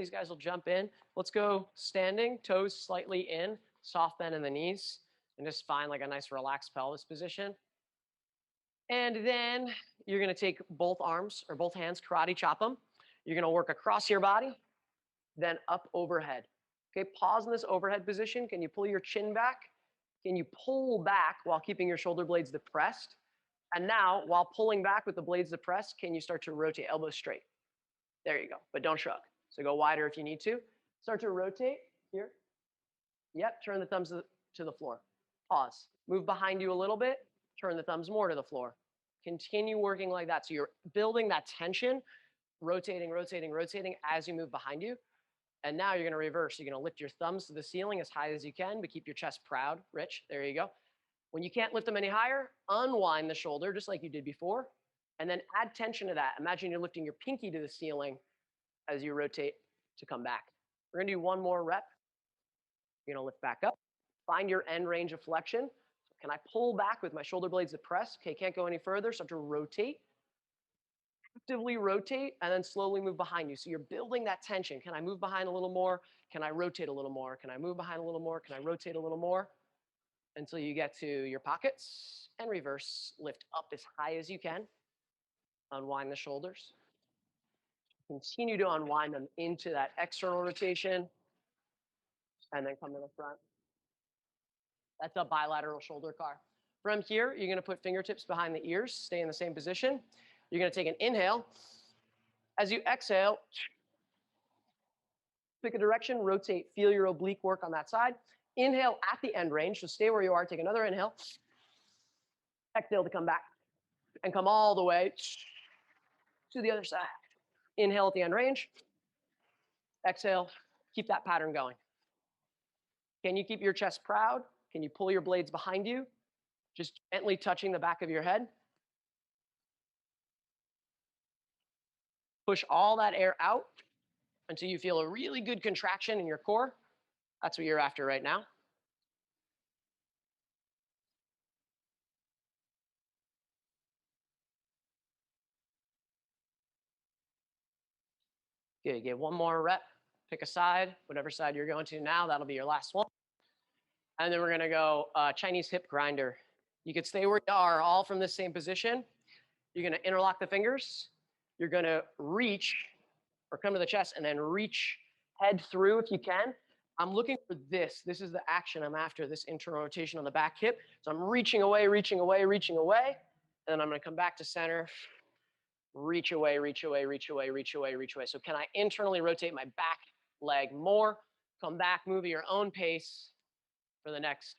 These guys will jump in. Let's go standing, toes slightly in, soft bend in the knees, and just find like a nice relaxed pelvis position. And then you're going to take both arms or both hands, karate chop them. You're going to work across your body, then up overhead. Okay, pause in this overhead position. Can you pull your chin back? Can you pull back while keeping your shoulder blades depressed? And now, while pulling back with the blades depressed, can you start to rotate elbows straight? There you go, but don't shrug. So go wider if you need to. Start to rotate here. Yep, turn the thumbs to the floor. Pause. Move behind you a little bit. Turn the thumbs more to the floor. Continue working like that. So you're building that tension, rotating, rotating, rotating as you move behind you. And now you're going to reverse. You're going to lift your thumbs to the ceiling as high as you can, but keep your chest proud, rich. There you go. When you can't lift them any higher, unwind the shoulder just like you did before, and then add tension to that. Imagine you're lifting your pinky to the ceiling as you rotate to come back. We're going to do one more rep. You're going to lift back up. Find your end range of flexion. Can I pull back with my shoulder blades depressed? Okay, can't go any further. Start to rotate. Actively rotate and then slowly move behind you. So you're building that tension. Can I move behind a little more? Can I rotate a little more? Can I move behind a little more? Can I rotate a little more? Until you get to your pockets and reverse. Lift up as high as you can. Unwind the shoulders. Continue to unwind them into that external rotation and then come to the front. That's a bilateral shoulder CAR. From here, you're going to put fingertips behind the ears, stay in the same position. You're going to take an inhale. As you exhale, pick a direction, rotate, feel your oblique work on that side. Inhale at the end range, so stay where you are, take another inhale. Exhale to come back and come all the way to the other side. Inhale at the end range. Exhale, keep that pattern going. Can you keep your chest proud? Can you pull your blades behind you? Just gently touching the back of your head. Push all that air out until you feel a really good contraction in your core. That's what you're after right now. Good, get one more rep. Pick a side, whatever side you're going to now, that'll be your last one. And then we're gonna go Chinese hip grinder. You could stay where you are, all from the same position. You're gonna interlock the fingers. You're gonna reach or come to the chest and then reach head through if you can. I'm looking for this. This is the action I'm after, this internal rotation on the back hip. So I'm reaching away, reaching away, reaching away. And then I'm gonna come back to center, reach away, reach away, reach away, reach away, reach away. So can I internally rotate my back leg more? Come back, move at your own pace for the next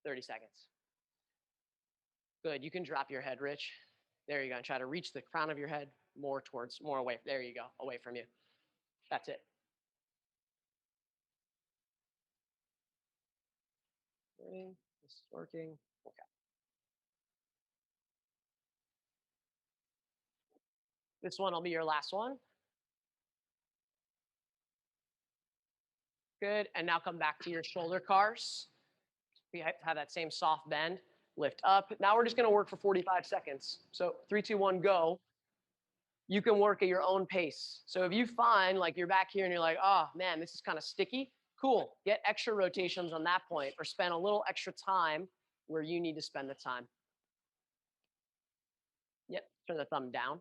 30 seconds. Good, you can drop your head, Rich. There you go, and try to reach the crown of your head more away. There you go, away from you. That's it. This is working, okay. This one will be your last one. Good, and now come back to your shoulder CARs. We have that same soft bend, lift up. Now we're just gonna work for 45 seconds. So 3, 2, 1, go. You can work at your own pace. So if you find like you're back here and you're like, oh man, this is kind of sticky, cool. Get extra rotations on that point or spend a little extra time where you need to spend the time. Yep, turn the thumb down.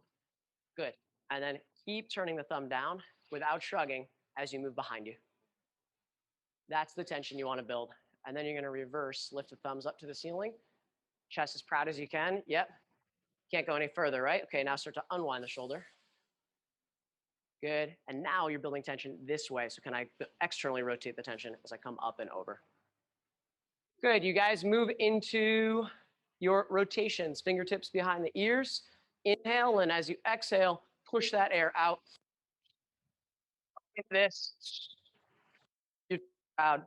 Good. And then keep turning the thumb down without shrugging as you move behind you. That's the tension you want to build. And then you're going to reverse, lift the thumbs up to the ceiling. Chest as proud as you can. Yep. Can't go any further, right? Okay, now start to unwind the shoulder. Good. And now you're building tension this way. So can I externally rotate the tension as I come up and over? Good. You guys move into your rotations. Fingertips behind the ears. Inhale, and as you exhale, push that air out. Like this. You're proud.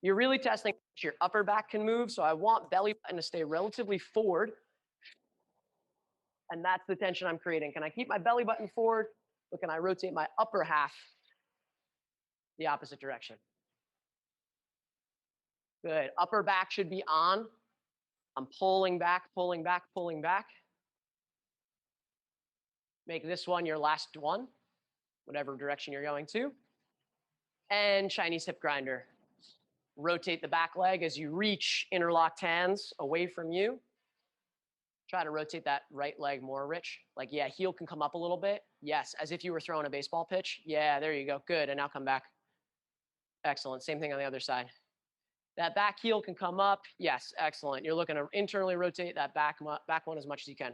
You're really testing your upper back can move, so I want belly button to stay relatively forward. And that's the tension I'm creating. Can I keep my belly button forward, or can I rotate my upper half the opposite direction? Good. Upper back should be on. I'm pulling back, pulling back, pulling back. Make this one your last one. whatever direction you're going to. And Chinese hip grinder. Rotate the back leg as you reach interlocked hands away from you. Try to rotate that right leg more, Rich. Like, yeah, heel can come up a little bit. Yes, as if you were throwing a baseball pitch. Yeah, there you go. Good. And now come back. Excellent. Same thing on the other side. That back heel can come up. Yes, excellent. You're looking to internally rotate that back one as much as you can.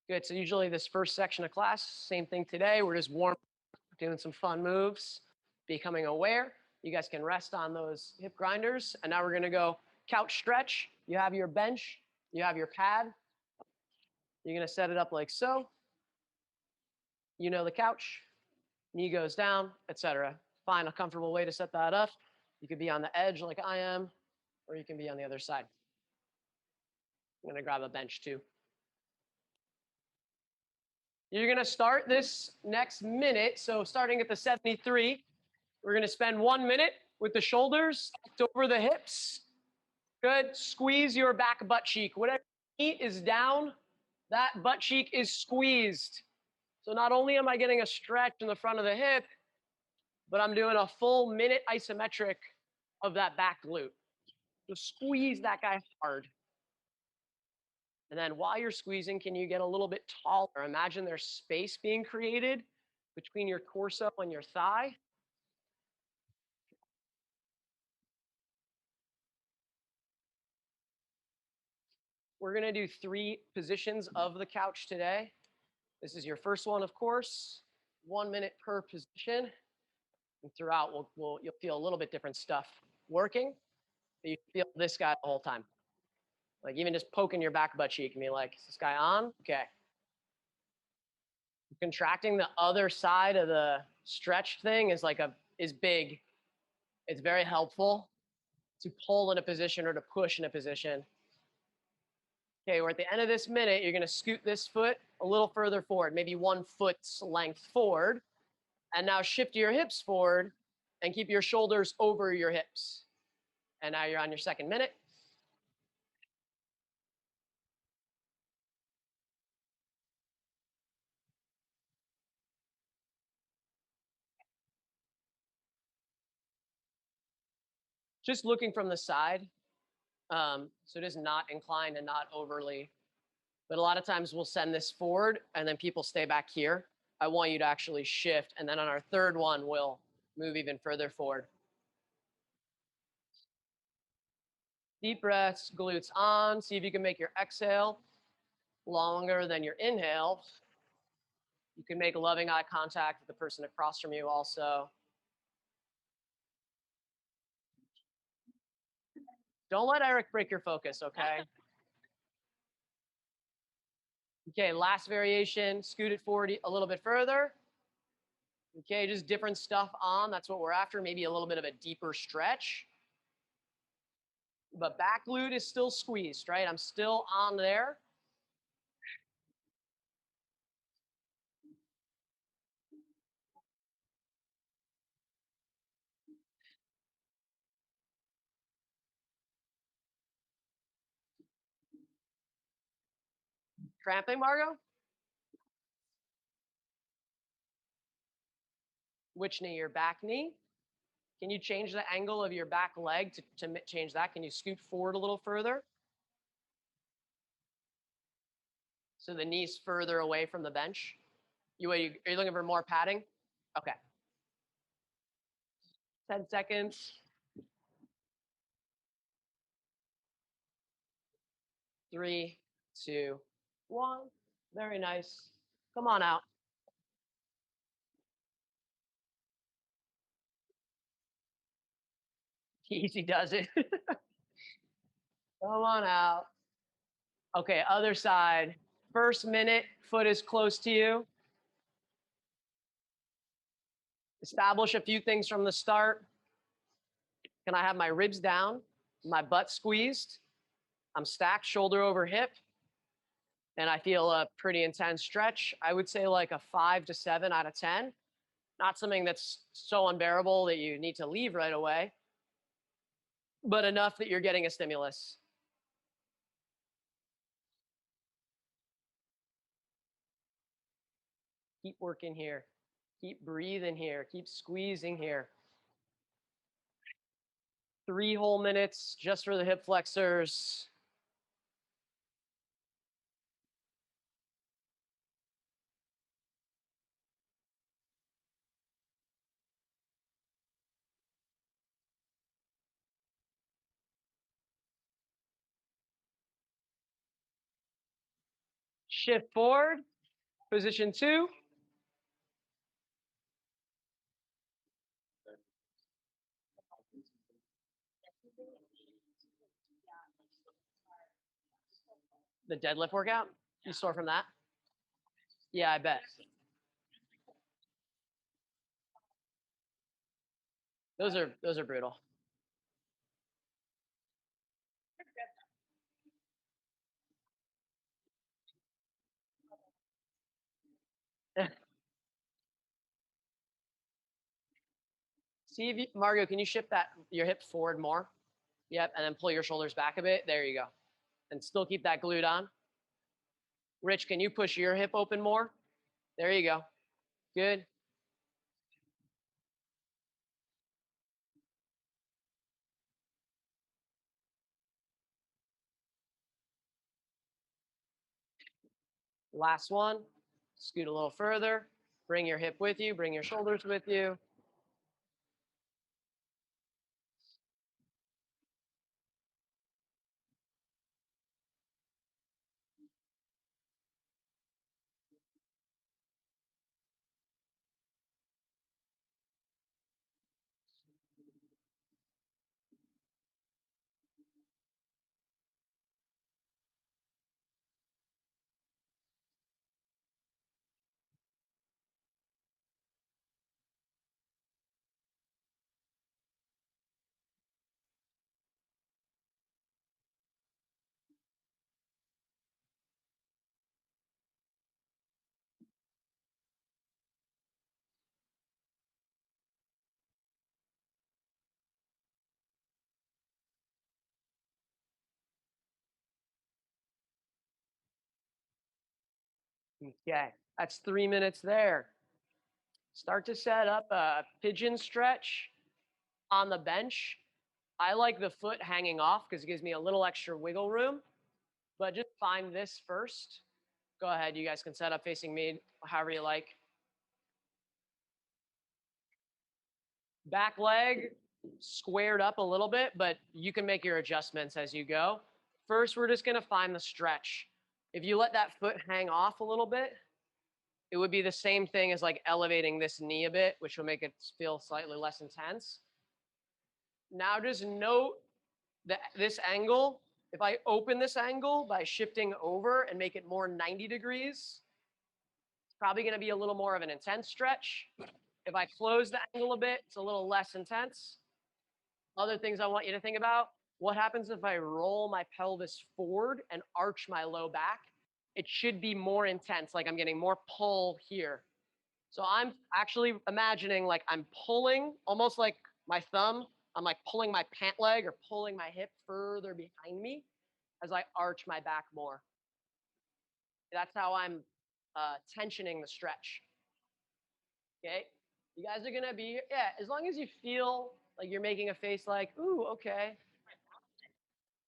Good. So usually this first section of class, same thing today. We're just doing some fun moves, becoming aware. You guys can rest on those hip grinders. And now we're going to go couch stretch. You have your bench. You have your pad. You're going to set it up like so. You know the couch. Knee goes down, etc. Find a comfortable way to set that up. You could be on the edge like I am, or you can be on the other side. I'm going to grab a bench too. You're going to start this next minute. So starting at the 73, we're going to spend 1 minute with the shoulders stacked over the hips. Good. Squeeze your back butt cheek. Whatever knee is down, that butt cheek is squeezed. So not only am I getting a stretch in the front of the hip, but I'm doing a full minute isometric of that back glute. So squeeze that guy hard. And then while you're squeezing, can you get a little bit taller? Imagine there's space being created between your torso and your thigh. We're going to do 3 positions of the couch today. This is your first one, of course. 1 minute per position. And throughout, you'll feel a little bit different stuff working. But you feel this guy the whole time. Like even just poking your back butt cheek and be like, is this guy on? Okay. Contracting the other side of the stretch thing is big. It's very helpful to pull in a position or to push in a position. Okay, we're at the end of this minute. You're going to scoot this foot a little further forward, maybe 1 foot's length forward. And now shift your hips forward and keep your shoulders over your hips. And now you're on your second minute. Just looking from the side. So it is not inclined and not overly. But a lot of times we'll send this forward and then people stay back here. I want you to actually shift. And then on our third one, we'll move even further forward. Deep breaths, glutes on. See if you can make your exhale longer than your inhale. You can make loving eye contact with the person across from you also. Don't let Eric break your focus, okay? Okay, last variation, scoot it forward a little bit further. Okay, just different stuff on. That's what we're after. Maybe a little bit of a deeper stretch. But back glute is still squeezed, right? I'm still on there. Cramping, Margot? Which knee? Your back knee? Can you change the angle of your back leg to change that? Can you scoot forward a little further? So the knee's further away from the bench. Are you looking for more padding? Okay. 10 seconds. 3, 2, 1. Very nice. Come on out. Easy does it. Come on out. Okay, other side. First minute, foot is close to you. Establish a few things from the start. Can I have my ribs down, my butt squeezed? I'm stacked shoulder over hip, and I feel a pretty intense stretch. I would say like a 5 to 7 out of 10. Not something that's so unbearable that you need to leave right away, but enough that you're getting a stimulus. Keep working here. Keep breathing here. Keep squeezing here. 3 whole minutes just for the hip flexors. Shift forward, position 2. The deadlift workout, you sore from that? Yeah, I bet. Those are brutal. See if you, Mario, can you shift your hip forward more? Yep, and then pull your shoulders back a bit. There you go. And still keep that glute on. Rich, can you push your hip open more? There you go. Good. Last one. Scoot a little further. Bring your hip with you. Bring your shoulders with you. Okay, that's 3 minutes there. Start to set up a pigeon stretch on the bench. I like the foot hanging off because it gives me a little extra wiggle room, but just find this first. Go ahead, you guys can set up facing me however you like. Back leg squared up a little bit, but you can make your adjustments as you go. First, we're just gonna find the stretch. If you let that foot hang off a little bit, it would be the same thing as like elevating this knee a bit, which will make it feel slightly less intense. Now just note that this angle, if I open this angle by shifting over and make it more 90 degrees, it's probably gonna be a little more of an intense stretch. If I close the angle a bit, it's a little less intense. Other things I want you to think about, what happens if I roll my pelvis forward and arch my low back? It should be more intense, like I'm getting more pull here. So I'm actually imagining like I'm pulling, almost like my thumb, I'm like pulling my pant leg or pulling my hip further behind me as I arch my back more. That's how I'm tensioning the stretch. Okay, you guys are gonna be, yeah, as long as you feel like you're making a face like, ooh, okay.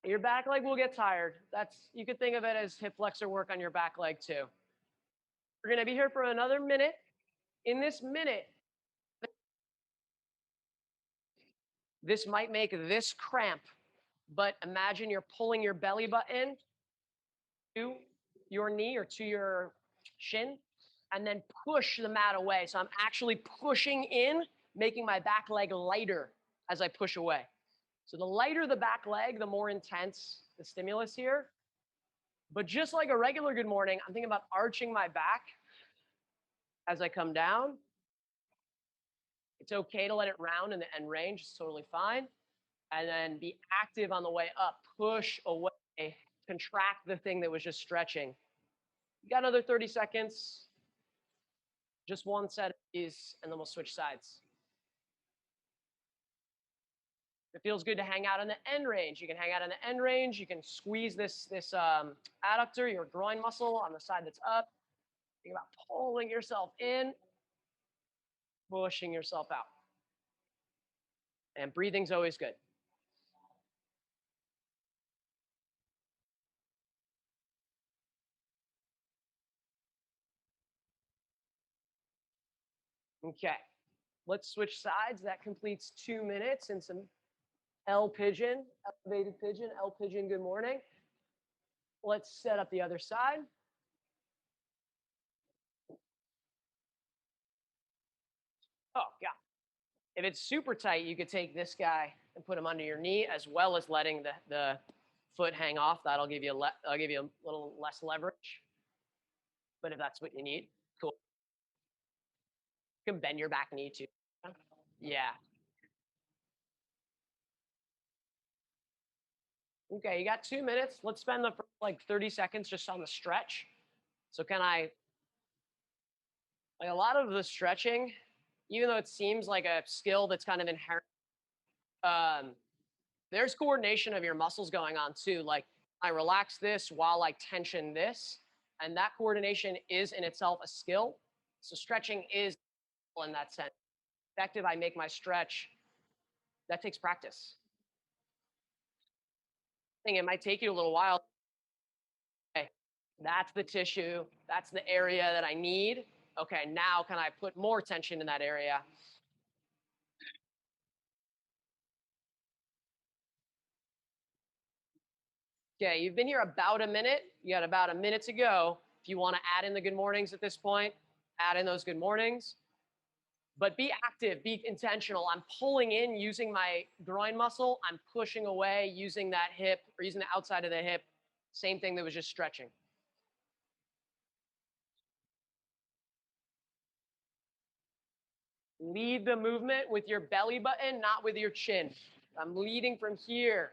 Your back leg will get tired. That's, you could think of it as hip flexor work on your back leg too. We're gonna be here for another minute. In this minute, this might make this cramp, but imagine you're pulling your belly button to your knee or to your shin and then push the mat away. So I'm actually pushing in, making my back leg lighter as I push away. So the lighter the back leg, the more intense the stimulus here. But just like a regular good morning, I'm thinking about arching my back as I come down. It's okay to let it round in the end range. It's totally fine. And then be active on the way up. Push away. Contract the thing that was just stretching. You got another 30 seconds. Just one set of these, and then we'll switch sides. If it feels good to hang out in the end range, you can hang out in the end range. You can squeeze this adductor, your groin muscle on the side that's up. Think about pulling yourself in, pushing yourself out. And breathing's always good. Okay, let's switch sides. That completes 2 minutes and some L pigeon, elevated pigeon, L pigeon, good morning. Let's set up the other side. Oh, God. If it's super tight, you could take this guy and put him under your knee, as well as letting the foot hang off. That'll give you I'll give you a little less leverage. But if that's what you need, cool. You can bend your back knee too. Yeah. Okay, you got 2 minutes. Let's spend the first like 30 seconds just on the stretch. So like a lot of the stretching, even though it seems like a skill that's kind of inherent, there's coordination of your muscles going on too. Like I relax this while I tension this, and that coordination is in itself a skill. So stretching is in that sense. Effective, I make my stretch. That takes practice. I think it might take you a little while. Okay, that's the tissue. That's the area that I need. Okay, now can I put more tension in that area? Okay, you've been here about a minute. You got about a minute to go. If you want to add in the good mornings at this point, add in those good mornings. But be active, be intentional. I'm pulling in using my groin muscle. I'm pushing away using that hip or using the outside of the hip. Same thing that was just stretching. Lead the movement with your belly button, not with your chin. I'm leading from here.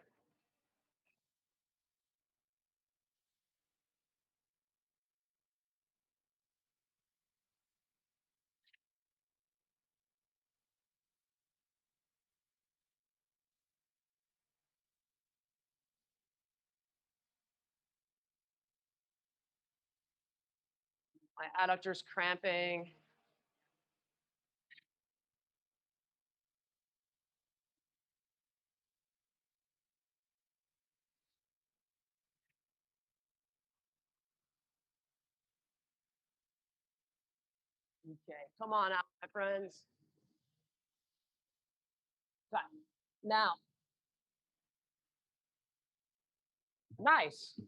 My adductors cramping. Okay, come on out, my friends. Now, nice.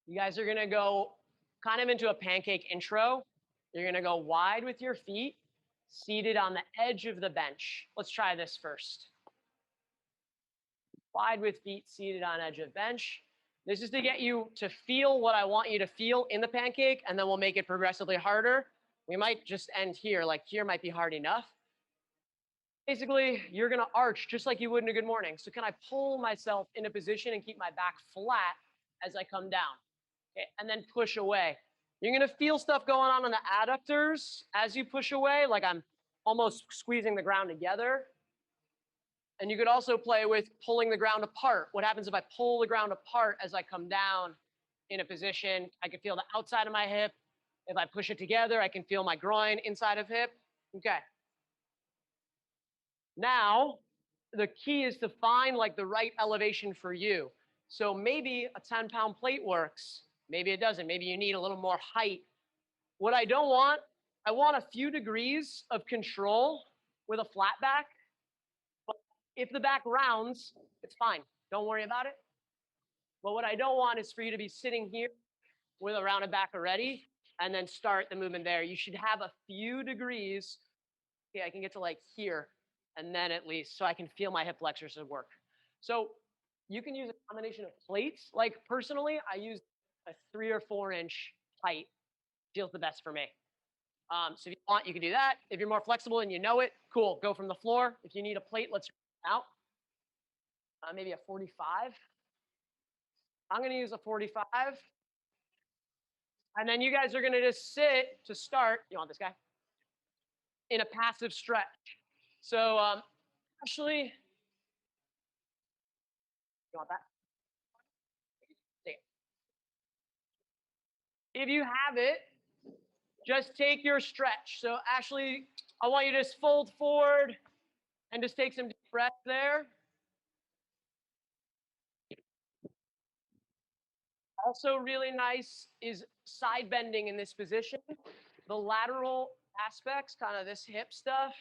You guys are gonna go kind of into a pancake intro. You're gonna go wide with your feet, seated on the edge of the bench. Let's try this first. Wide with feet seated on edge of bench. This is to get you to feel what I want you to feel in the pancake, and then we'll make it progressively harder. We might just end here, like here might be hard enough. Basically, you're gonna arch just like you would in a good morning. So can I pull myself in a position and keep my back flat as I come down? Okay, and then push away. You're gonna feel stuff going on the adductors as you push away, like I'm almost squeezing the ground together. And you could also play with pulling the ground apart. What happens if I pull the ground apart as I come down in a position? I can feel the outside of my hip. If I push it together, I can feel my groin inside of hip. Okay. Now, the key is to find like the right elevation for you. So maybe a 10-pound plate works. Maybe it doesn't. Maybe you need a little more height. What I don't want, I want a few degrees of control with a flat back. But if the back rounds, it's fine. Don't worry about it. But what I don't want is for you to be sitting here with a rounded back already and then start the movement there. You should have a few degrees. Okay, I can get to like here and then at least so I can feel my hip flexors at work. So you can use a combination of plates. Like personally, I use a 3 or 4 inch height. Feels the best for me. So if you want, you can do that. If you're more flexible and you know it, cool. Go from the floor. If you need a plate, let's out. Maybe a 45. I'm going to use a 45. And then you guys are going to just sit to start. You want this guy? In a passive stretch. So actually, you want that? If you have it, just take your stretch. So Ashley, I want you to just fold forward and just take some deep breaths there. Also really nice is side bending in this position. The lateral aspects, kind of this hip stuff,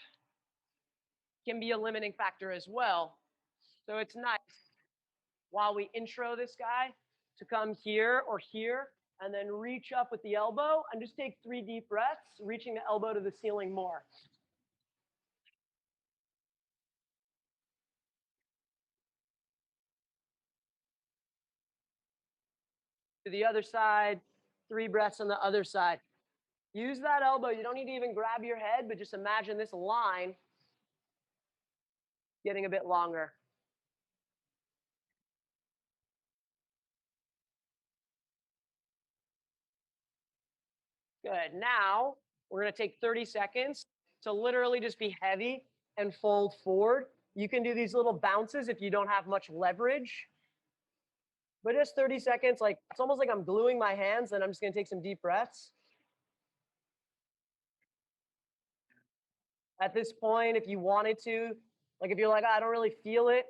can be a limiting factor as well. So it's nice while we intro this guy to come here or here and then reach up with the elbow and just take 3 deep breaths, reaching the elbow to the ceiling more. To the other side, 3 breaths on the other side. Use that elbow. You don't need to even grab your head, but just imagine this line getting a bit longer. Good. Now we're going to take 30 seconds to literally just be heavy and fold forward. You can do these little bounces if you don't have much leverage. But just 30 seconds, like it's almost like I'm gluing my hands, and I'm just going to take some deep breaths. At this point, if you wanted to, like if you're like, oh, I don't really feel it,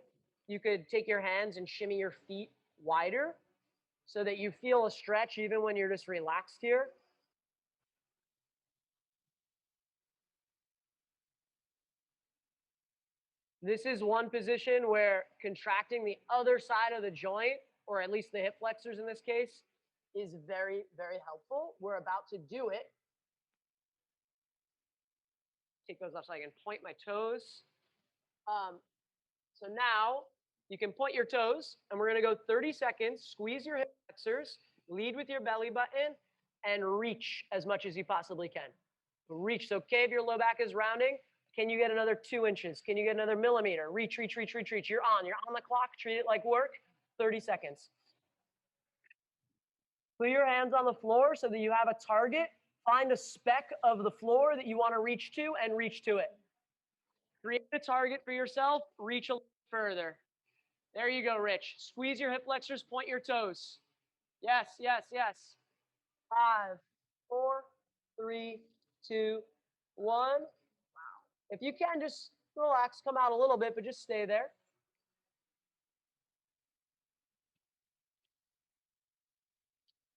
you could take your hands and shimmy your feet wider so that you feel a stretch even when you're just relaxed here. This is one position where contracting the other side of the joint, or at least the hip flexors in this case, is very, very helpful. We're about to do it. Take those off so I can point my toes. So now you can point your toes, and we're going to go 30 seconds. Squeeze your hip flexors, lead with your belly button, and reach as much as you possibly can. Reach. So, okay, if your low back is rounding, can you get another 2 inches? Can you get another millimeter? Reach, reach, reach, reach, reach. You're on the clock. Treat it like work. 30 seconds. Put your hands on the floor so that you have a target. Find a speck of the floor that you want to reach to and reach to it. Create a target for yourself. Reach a little further. There you go, Rich. Squeeze your hip flexors. Point your toes. Yes, yes, yes. 5, 4, 3, 2, 1. If you can, just relax, come out a little bit, but just stay there.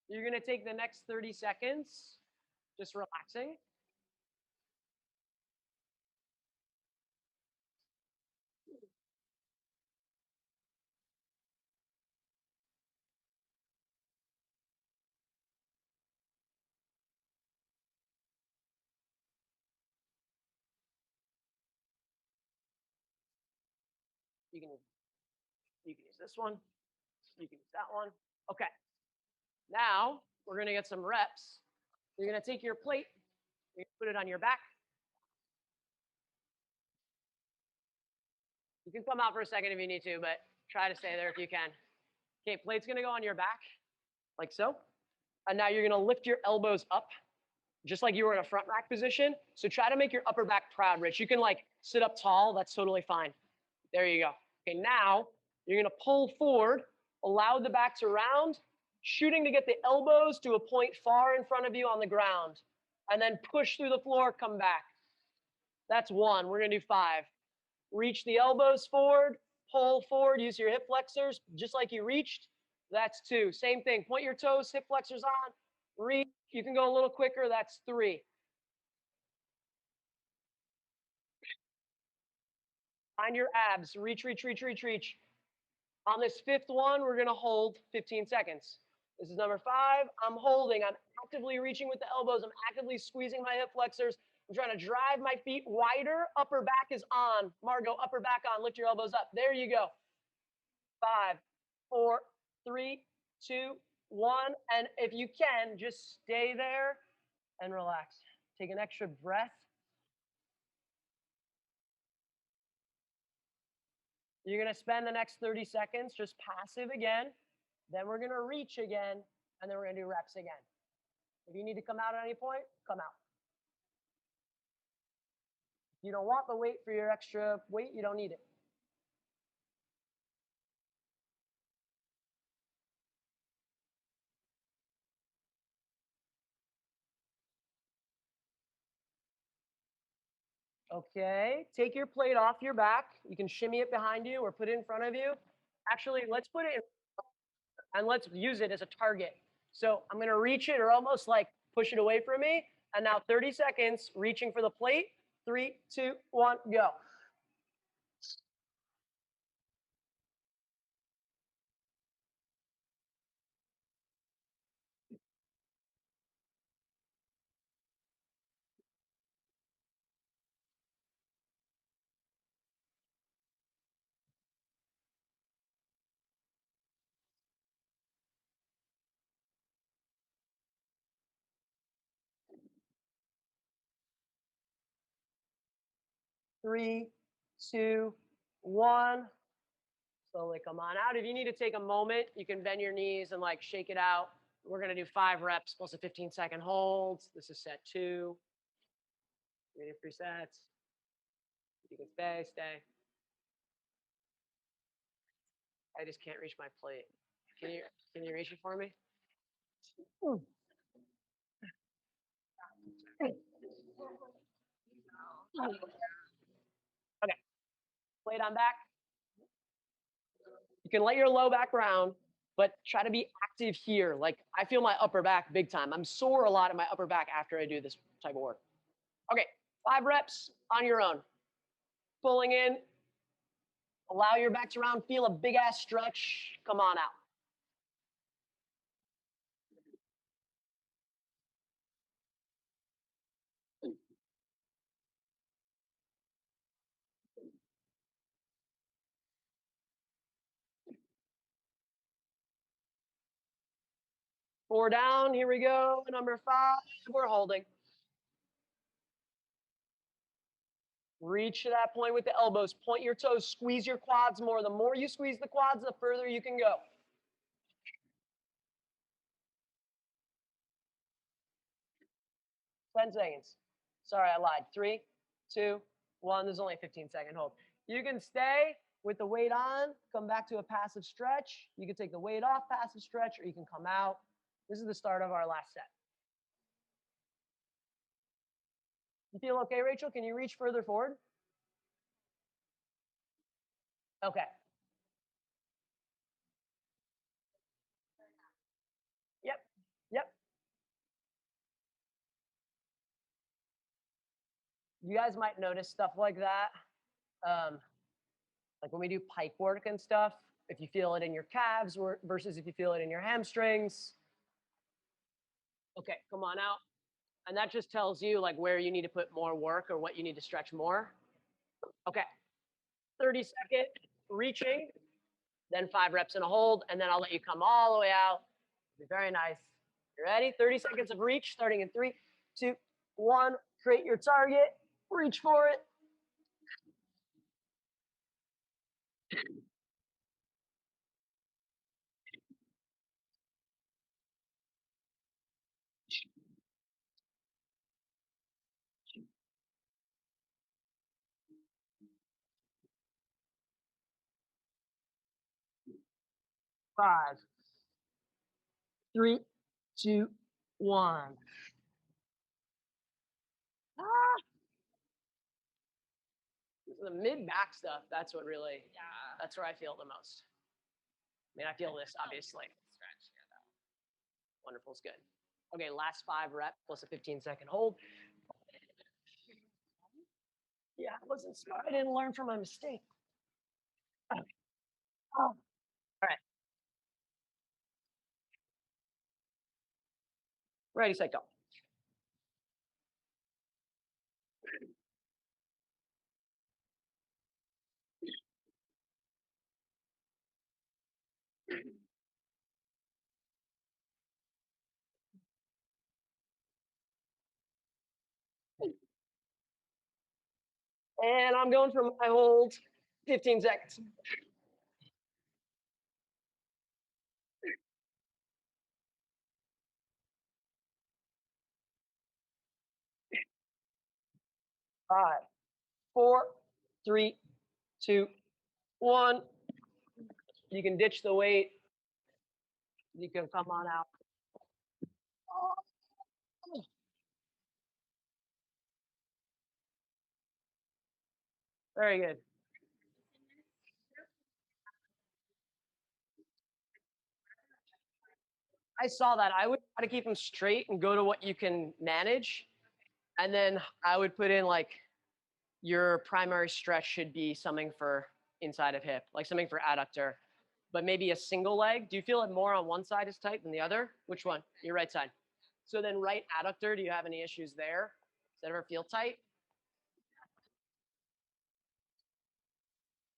You're going to take the next 30 seconds just relaxing. You can use this one. You can use that one. Okay. Now we're going to get some reps. You're going to take your plate. You're going to put it on your back. You can come out for a second if you need to, but try to stay there if you can. Okay, plate's going to go on your back like so. And now you're going to lift your elbows up just like you were in a front rack position. So try to make your upper back proud, Rich. You can like sit up tall. That's totally fine. There you go. Okay, now you're going to pull forward, allow the back to round, shooting to get the elbows to a point far in front of you on the ground, and then push through the floor, come back. That's 1. We're going to do 5. Reach the elbows forward, pull forward, use your hip flexors, just like you reached. That's 2. Same thing. Point your toes, hip flexors on, reach. You can go a little quicker. That's 3. Find your abs. Reach, reach, reach, reach, reach. On this 5th one, we're going to hold 15 seconds. This is number 5. I'm holding. I'm actively reaching with the elbows. I'm actively squeezing my hip flexors. I'm trying to drive my feet wider. Upper back is on. Margot, upper back on. Lift your elbows up. There you go. 5, 4, 3, 2, 1. And if you can, just stay there and relax. Take an extra breath. You're going to spend the next 30 seconds just passive again. Then we're going to reach again, and then we're going to do reps again. If you need to come out at any point, come out. If you don't want the weight for your extra weight, you don't need it. Okay, take your plate off your back. You can shimmy it behind you or put it in front of you. Actually, let's put it in and let's use it as a target. So I'm gonna reach it or almost like push it away from me. And now 30 seconds, reaching for the plate. 3, 2, 1, go. 3, 2, 1. Slowly come on out. If you need to take a moment, you can bend your knees and like shake it out. We're gonna do 5 reps plus a 15-second hold. This is set 2. We do 3 sets. You can stay, stay. I just can't reach my plate. Can you reach it for me? Okay, plate on back. You can let your low back round, but try to be active here. Like I feel my upper back big time. I'm sore a lot in my upper back after I do this type of work. Okay, 5 reps on your own. Pulling in, allow your back to round, feel a big ass stretch. Come on out. Four down, here we go. Number 5, we're holding. Reach to that point with the elbows. Point your toes, squeeze your quads more. The more you squeeze the quads, the further you can go. 10 seconds. Sorry, I lied. 3, 2, 1. There's only a 15-second hold. You can stay with the weight on, come back to a passive stretch. You can take the weight off, passive stretch, or you can come out. This is the start of our last set. You feel okay, Rachel? Can you reach further forward? Okay. Yep. Yep. You guys might notice stuff like that. Like when we do pike work and stuff, if you feel it in your calves versus if you feel it in your hamstrings. Okay, come on out. And that just tells you like where you need to put more work or what you need to stretch more. Okay, 30-second reaching, then 5 reps in a hold, and then I'll let you come all the way out. Be very nice. You ready? 30 seconds of reach, starting in 3, 2, 1. Create your target, reach for it. 5, 3, 2, 1. Ah, the mid back stuff, that's what really, that's where I feel the most. I mean, I feel this obviously. Wonderful is good. Okay, last 5 reps plus a 15-second hold. Yeah, I wasn't smart. I didn't learn from my mistake. Okay. Oh. All right. Ready, set, go. And I'm going for my hold. 15 seconds. 5, 4, 3, 2, 1. You can ditch the weight. You can come on out. Very good. I saw that. I would try to keep them straight and go to what you can manage. And then I would put in like your primary stretch should be something for inside of hip, like something for adductor, but maybe a single leg. Do you feel it more on one side is tight than the other? Which one? Your right side. So then right adductor, do you have any issues there? Does that ever feel tight?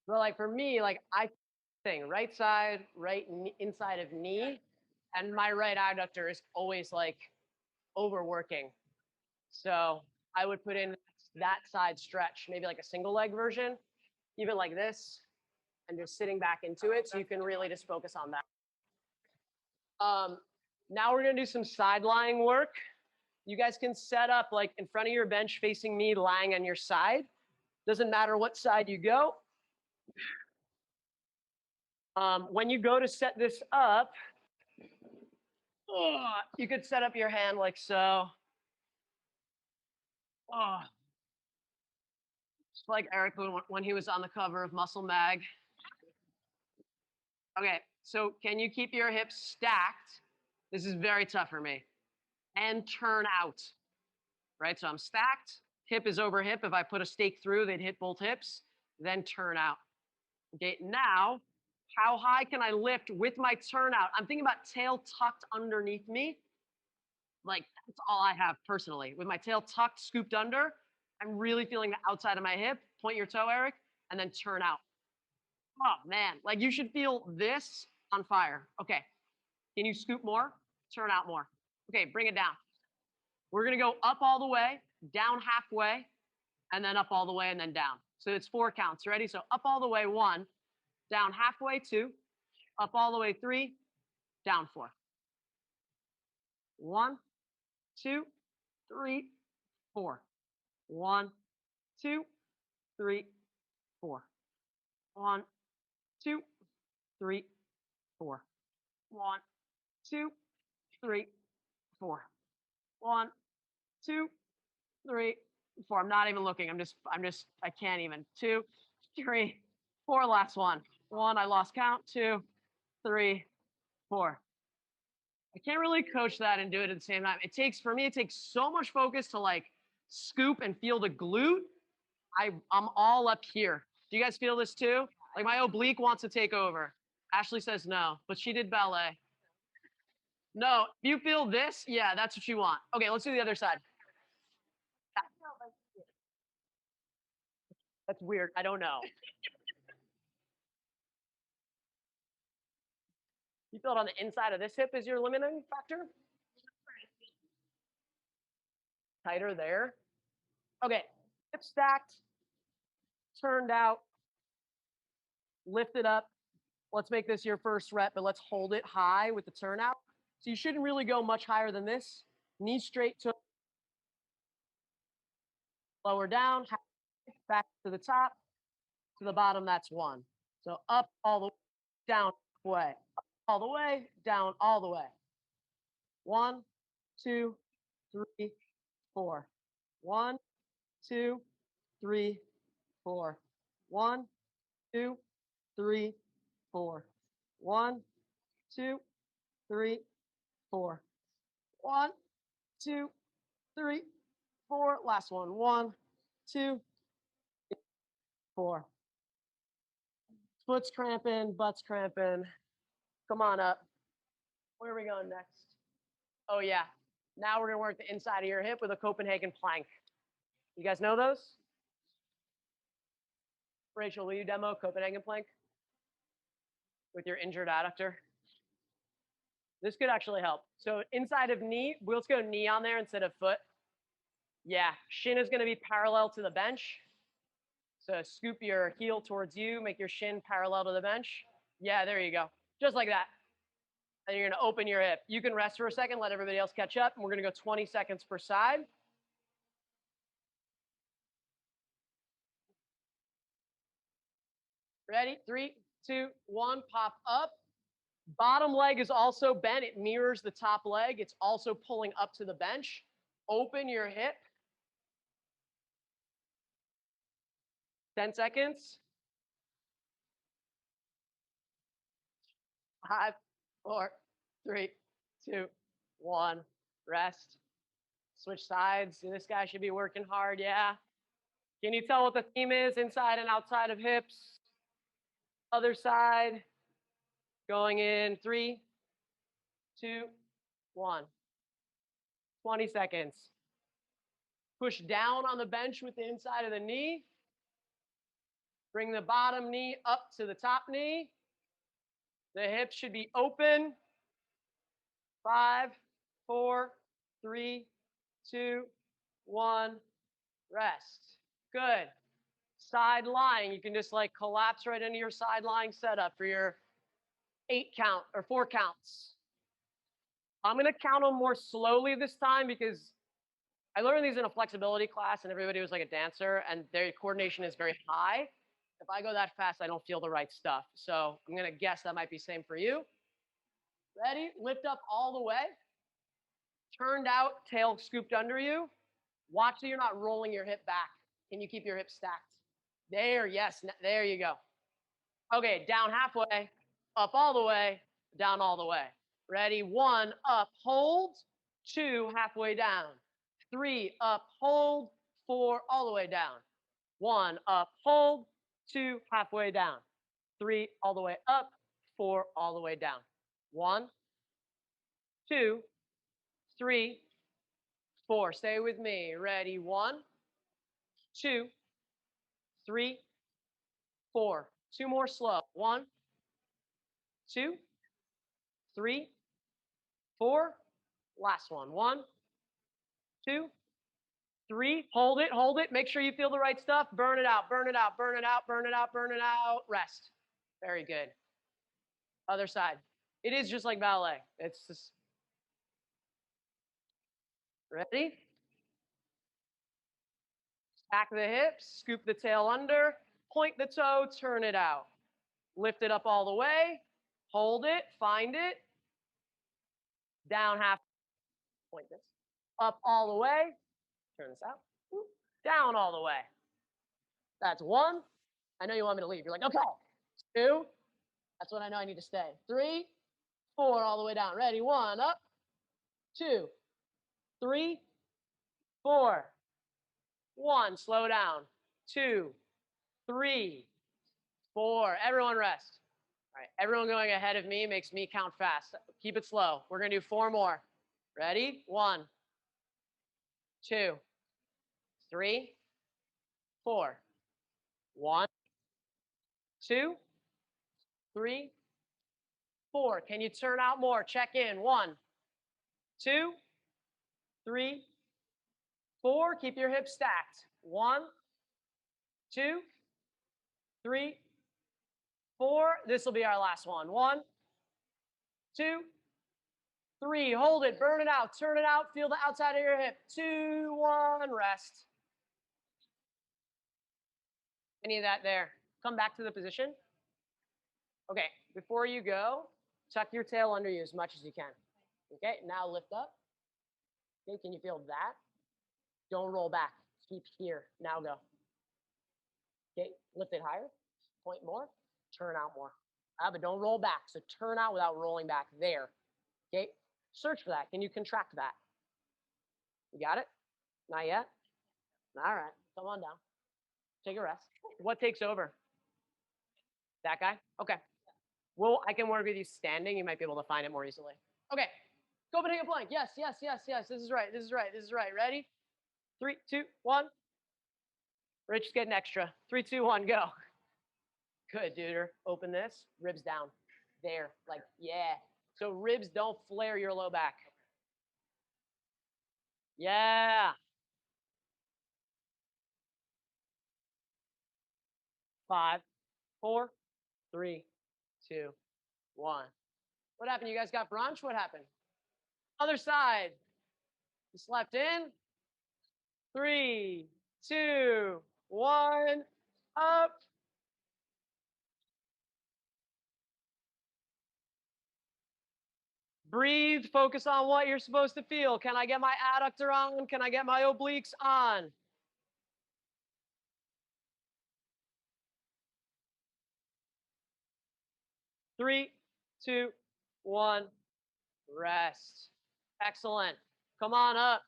Well, like for me, like I thing right side, right inside of knee, and my right adductor is always like overworking. So I would put in that side stretch, maybe like a single leg version, even like this, and just sitting back into it. So you can really just focus on that. Now we're gonna do some side lying work. You guys can set up like in front of your bench facing me, lying on your side. Doesn't matter what side you go. When you go to set this up, you could set up your hand like so. Just like Eric when he was on the cover of Muscle Mag. Okay, so can you keep your hips stacked? This is very tough for me. And turn out, right? So I'm stacked, hip is over hip. If I put a stake through, they'd hit both hips, then turn out. Okay, now, how high can I lift with my turnout? I'm thinking about tail tucked underneath me. Like, that's all I have personally. With my tail tucked, scooped under, I'm really feeling the outside of my hip. Point your toe, Eric, and then turn out. Oh, man. Like, you should feel this on fire. Okay. Can you scoop more? Turn out more. Okay, bring it down. We're going to go up all the way, down halfway, and then up all the way, and then down. So it's 4 counts. Ready? So up all the way, 1, down halfway, 2, up all the way, 3, down 4. 1, 2, 3, 4. 1, 2, 3, 4. 1, 2, 3, 4. 1, 2, 3, 4. 1, 2, 3, 4. I'm not even looking. I can't even. 2, 3, 4. Last one. 1, I lost count. 2, 3, 4. I can't really coach that and do it at the same time. For me, it takes so much focus to like scoop and feel the glute. I'm all up here. Do you guys feel this too? Like my oblique wants to take over. Ashley says no, but she did ballet. No, you feel this? Yeah, that's what you want. Okay, let's do the other side. That's weird. I don't know. You feel it on the inside of this hip is your limiting factor? Tighter there. Okay, hip stacked, turned out, lift it up. Let's make this your first rep, but let's hold it high with the turnout. So you shouldn't really go much higher than this. Knees straight to lower down, back to the top, to the bottom, that's 1. So up all the way, down way, up all the way, down all the way. 1, 2, 3, 4. 1, 2, 3, 4. 1, 2, 3, 4. 1, 2, 3, 4. 1, 2, 3, 4. Last one. 1, 2, 4. Foot's cramping, butt's cramping. Come on up. Where are we going next? Oh, yeah. Now we're going to work the inside of your hip with a Copenhagen Plank. You guys know those? Rachel, will you demo Copenhagen Plank with your injured adductor? This could actually help. So inside of knee, let's go knee on there instead of foot. Yeah, shin is going to be parallel to the bench. So scoop your heel towards you, make your shin parallel to the bench. Yeah, there you go. Just like that. And you're going to open your hip. You can rest for a second, let everybody else catch up, and we're going to go 20 seconds per side. Ready? 3, 2, 1, pop up. Bottom leg is also bent. It mirrors the top leg. It's also pulling up to the bench. Open your hip. 10 seconds. 5, 4, 3, 2, 1. Rest. Switch sides. This guy should be working hard, yeah. Can you tell what the theme is inside and outside of hips? Other side. Going in 3, 2, 1. 20 seconds. Push down on the bench with the inside of the knee. Bring the bottom knee up to the top knee. The hips should be open. 5, 4, 3, 2, 1. Rest. Good. Side lying. You can just like collapse right into your side lying setup for your 8 count or 4 counts. I'm going to count them more slowly this time because I learned these in a flexibility class and everybody was like a dancer and their coordination is very high. If I go that fast, I don't feel the right stuff. So I'm going to guess that might be same for you. Ready? Lift up all the way. Turned out, tail scooped under you. Watch so you're not rolling your hip back. Can you keep your hips stacked? There, yes, there you go. Okay, down halfway, up all the way, down all the way. Ready? 1, up, hold. 2, halfway down. 3, up, hold. 4, all the way down. 1, up, hold. 2, halfway down. 3, all the way up. 4, all the way down. 1, 2, 3, 4. Stay with me. Ready? 1, 2, 3, 4. 2 more slow. 1, 2, 3, 4. Last one. 1, 2, 3. Hold it, hold it. Make sure you feel the right stuff. Burn it out, burn it out, burn it out, burn it out, burn it out. Rest. Very good. Other side. It is just like ballet. It's just. Ready? Stack the hips, scoop the tail under, point the toe, turn it out. Lift it up all the way. Hold it, find it. Down half. Point this. Up all the way. Turn this out. Down all the way. That's 1. I know you want me to leave. You're like, okay. 2. That's when I know I need to stay. 3, 4, all the way down. Ready? 1, up. 2, 3, 4. 1, slow down. 2, 3, 4. Everyone rest. All right, everyone going ahead of me makes me count fast. Keep it slow. We're going to do 4 more. Ready? 1, 2, 3, 4. 1, 2, 3, 4. Can you turn out more? Check in. 1, 2, 3, 4. Keep your hips stacked. 1, 2, 3, 4. This will be our last one. 1, 2, 3. Hold it. Burn it out. Turn it out. Feel the outside of your hip. 2, 1. Rest. Any of that there? Come back to the position. Okay. Before you go, tuck your tail under you as much as you can. Okay. Now lift up. Okay. Can you feel that? Don't roll back. Keep here. Now go. Okay. Lift it higher. Point more. Turn out more. But don't roll back. So turn out without rolling back. There. Okay. Search for that. Can you contract that? You got it? Not yet? All right. Come on down. Take a rest. What takes over? That guy? Okay. Well, I can work with you standing. You might be able to find it more easily. Okay. Copenhagen Plank. Yes, yes, yes, yes. This is right. This is right. This is right. Ready? 3, 2, 1. Rich is getting extra. 3, 2, 1, go. Good, dude. Open this. Ribs down. There. Like, yeah. So ribs don't flare your low back. Yeah. 5, 4, 3, 2, 1. What happened? You guys got brunch? What happened? Other side. You slept in. 3, 2, 1. Up. Breathe. Focus on what you're supposed to feel. Can I get my adductor on? Can I get my obliques on? 3, 2, 1. Rest. Excellent. Come on up.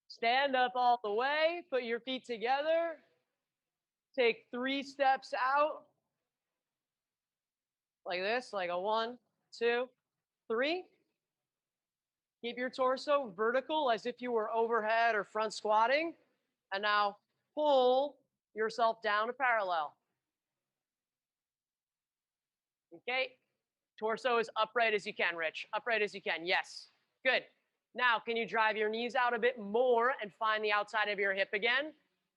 Stand up all the way. Put your feet together. Take 3 steps out. Like this, like a 1, 2, 3. Keep your torso vertical as if you were overhead or front squatting. And now pull yourself down to parallel. Okay. Torso as upright as you can, Rich. Upright as you can. Yes. Good. Now, can you drive your knees out a bit more and find the outside of your hip again?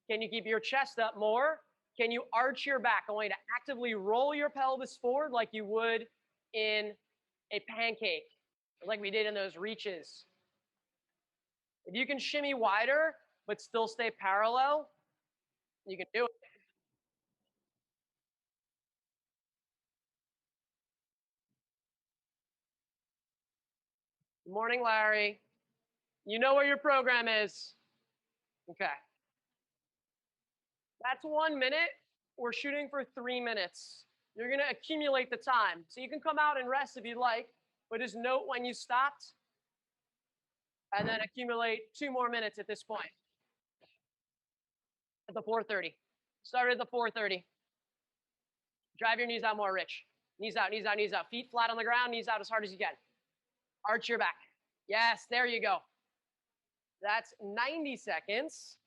Can you keep your chest up more? Can you arch your back? I want you to actively roll your pelvis forward like you would in a pancake, like we did in those reaches. If you can shimmy wider but still stay parallel, you can do it. Good morning, Larry. You know where your program is. Okay. That's 1 minute. We're shooting for 3 minutes. You're going to accumulate the time. So you can come out and rest if you'd like, but just note when you stopped and then accumulate 2 more minutes at this point. At the 4:30. Start at the 4:30. Drive your knees out more, Rich. Knees out, knees out, knees out. Feet flat on the ground, knees out as hard as you can. Arch your back. Yes, there you go. That's 90 seconds.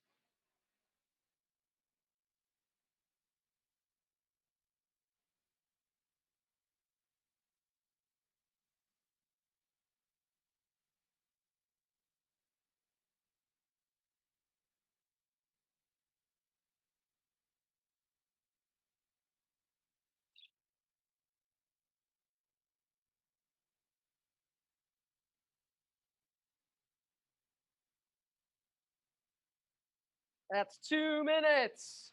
That's 2 minutes.